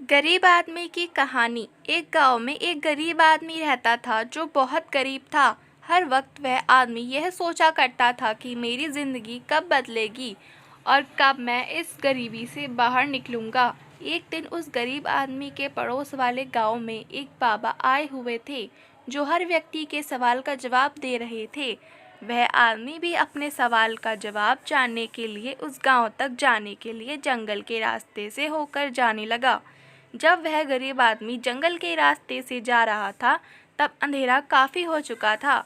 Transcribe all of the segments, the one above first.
गरीब आदमी की कहानी। एक गांव में एक गरीब आदमी रहता था जो बहुत गरीब था। हर वक्त वह आदमी यह सोचा करता था कि मेरी ज़िंदगी कब बदलेगी और कब मैं इस गरीबी से बाहर निकलूँगा। एक दिन उस गरीब आदमी के पड़ोस वाले गांव में एक बाबा आए हुए थे जो हर व्यक्ति के सवाल का जवाब दे रहे थे। वह आदमी भी अपने सवाल का जवाब जानने के लिए उस गांव तक जाने के लिए जंगल के रास्ते से होकर जाने लगा। जब वह गरीब आदमी जंगल के रास्ते से जा रहा था तब अंधेरा काफ़ी हो चुका था।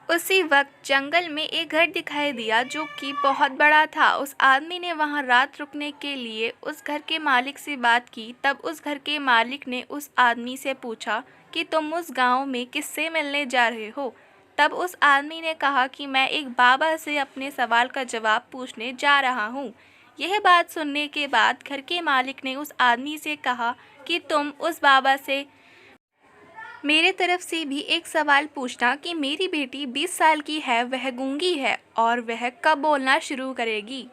उसी वक्त जंगल में एक घर दिखाई दिया जो कि बहुत बड़ा था। उस आदमी ने वहां रात रुकने के लिए उस घर के मालिक से बात की। तब उस घर के मालिक ने उस आदमी से पूछा कि तुम उस गांव में किससे मिलने जा रहे हो। तब उस आदमी ने कहा कि मैं एक बाबा से अपने सवाल का जवाब पूछने जा रहा हूँ। यह बात सुनने के बाद घर के मालिक ने उस आदमी से कहा कि तुम उस बाबा से मेरे तरफ से भी एक सवाल पूछना कि मेरी बेटी 20 साल की है, वह गूंगी है और वह कब बोलना शुरू करेगी।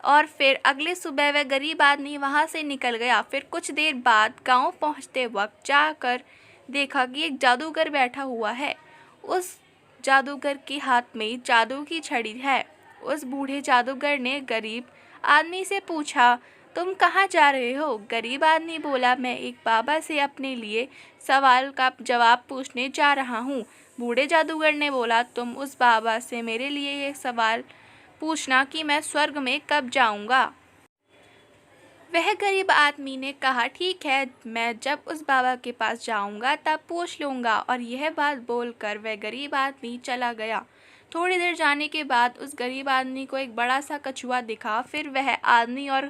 और फिर अगले सुबह वह गरीब आदमी वहां से निकल गया। फिर कुछ देर बाद गांव पहुंचते वक्त जाकर देखा कि एक जादूगर बैठा हुआ है। उस जादूगर के हाथ में जादू की छड़ी है। उस बूढ़े जादूगर ने गरीब आदमी से पूछा, तुम कहाँ जा रहे हो। गरीब आदमी बोला, मैं एक बाबा से अपने लिए सवाल का जवाब पूछने जा रहा हूँ। बूढ़े जादूगर ने बोला, तुम उस बाबा से मेरे लिए ये सवाल पूछना कि मैं स्वर्ग में कब जाऊँगा। वह गरीब आदमी ने कहा, ठीक है, मैं जब उस बाबा के पास जाऊंगा तब पूछ लूँगा। और यह बात बोलकर वह गरीब आदमी चला गया। थोड़ी देर जाने के बाद उस गरीब आदमी को एक बड़ा सा कछुआ दिखा। फिर वह आदमी और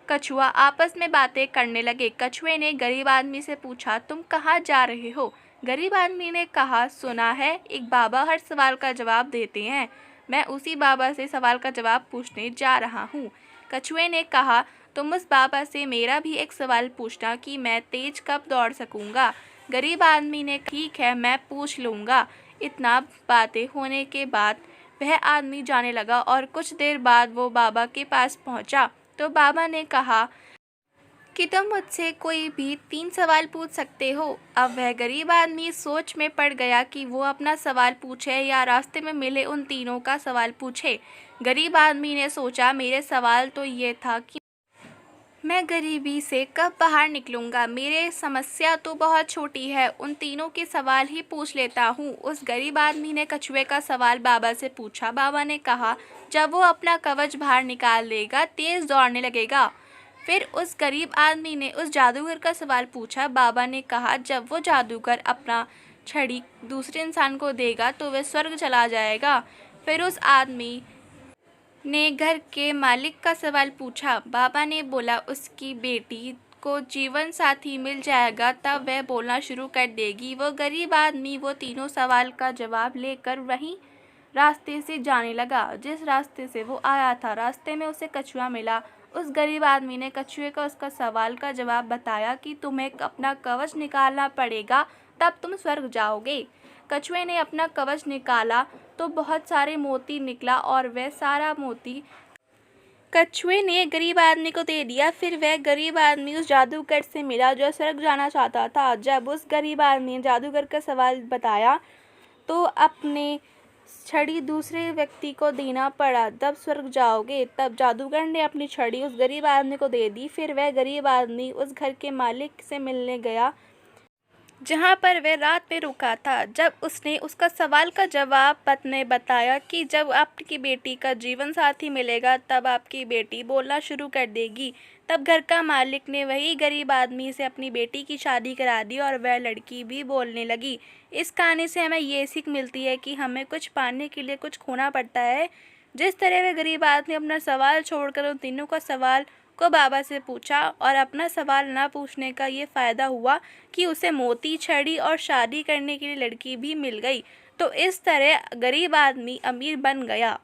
कछुआ आपस में बातें करने लगे। कछुए ने गरीब आदमी से पूछा, तुम कहाँ जा रहे हो। गरीब आदमी ने कहा, सुना है एक बाबा हर सवाल का जवाब देते हैं, मैं उसी बाबा से सवाल का जवाब पूछने जा रहा हूँ। कछुए ने कहा, तुम उस बाबा से मेरा भी एक सवाल पूछना कि मैं तेज कब दौड़ सकूँगा। गरीब आदमी ने, ठीक है, मैं पूछ लूँगा। इतना बातें होने के बाद वह आदमी जाने लगा और कुछ देर बाद वो बाबा के पास पहुँचा तो बाबा ने कहा कि तुम मुझसे कोई भी 3 सवाल पूछ सकते हो। अब वह गरीब आदमी सोच में पड़ गया कि वो अपना सवाल पूछे या रास्ते में मिले उन तीनों का सवाल पूछे। गरीब आदमी ने सोचा, मेरे सवाल तो ये था कि मैं गरीबी से कब बाहर निकलूँगा। मेरे समस्या तो बहुत छोटी है, उन तीनों के सवाल ही पूछ लेता हूँ। उस गरीब आदमी ने कछुए का सवाल बाबा से पूछा। बाबा ने कहा, जब वो अपना कवच बाहर निकाल लेगा तेज़ दौड़ने लगेगा। फिर उस गरीब आदमी ने उस जादूगर का सवाल पूछा। बाबा ने कहा, जब वो जादूगर अपना छड़ी दूसरे इंसान को देगा तो वह स्वर्ग चला जाएगा। फिर उस आदमी ने घर के मालिक का सवाल पूछा। बाबा ने बोला, उसकी बेटी को जीवन साथी मिल जाएगा तब वह बोलना शुरू कर देगी। वो गरीब आदमी वो तीनों सवाल का जवाब लेकर वहीं रास्ते से जाने लगा जिस रास्ते से वो आया था। रास्ते में उसे कछुआ मिला। उस गरीब आदमी ने कछुए को उसका सवाल का जवाब बताया कि तुम्हें अपना कवच निकालना पड़ेगा तब तुम स्वर्ग जाओगे। कछुए ने अपना कवच निकाला तो बहुत सारे मोती निकला और वह सारा मोती कछुए ने गरीब आदमी को दे दिया। फिर वह गरीब आदमी उस जादूगर से मिला जो स्वर्ग जाना चाहता था। जब उस गरीब आदमी ने जादूगर का सवाल बताया तो अपने छड़ी दूसरे व्यक्ति को देना पड़ा। जब स्वर्ग जाओगे, तब जादूगर ने अपनी छड़ी उस गरीब आदमी को दे दी। फिर वह गरीब आदमी उस घर के मालिक से मिलने गया जहाँ पर वह रात में रुका था। जब उसने उसका सवाल का जवाब ने बताया कि जब आपकी बेटी का जीवन साथी मिलेगा तब आपकी बेटी बोलना शुरू कर देगी। तब घर का मालिक ने वही गरीब आदमी से अपनी बेटी की शादी करा दी और वह लड़की भी बोलने लगी। इस कहानी से हमें ये सीख मिलती है कि हमें कुछ पाने के लिए कुछ खोना पड़ता है। जिस तरह वह गरीब आदमी अपना सवाल छोड़कर उन तीनों का सवाल को बाबा से पूछा और अपना सवाल ना पूछने का ये फ़ायदा हुआ कि उसे मोती, छड़ी और शादी करने के लिए लड़की भी मिल गई। तो इस तरह गरीब आदमी अमीर बन गया।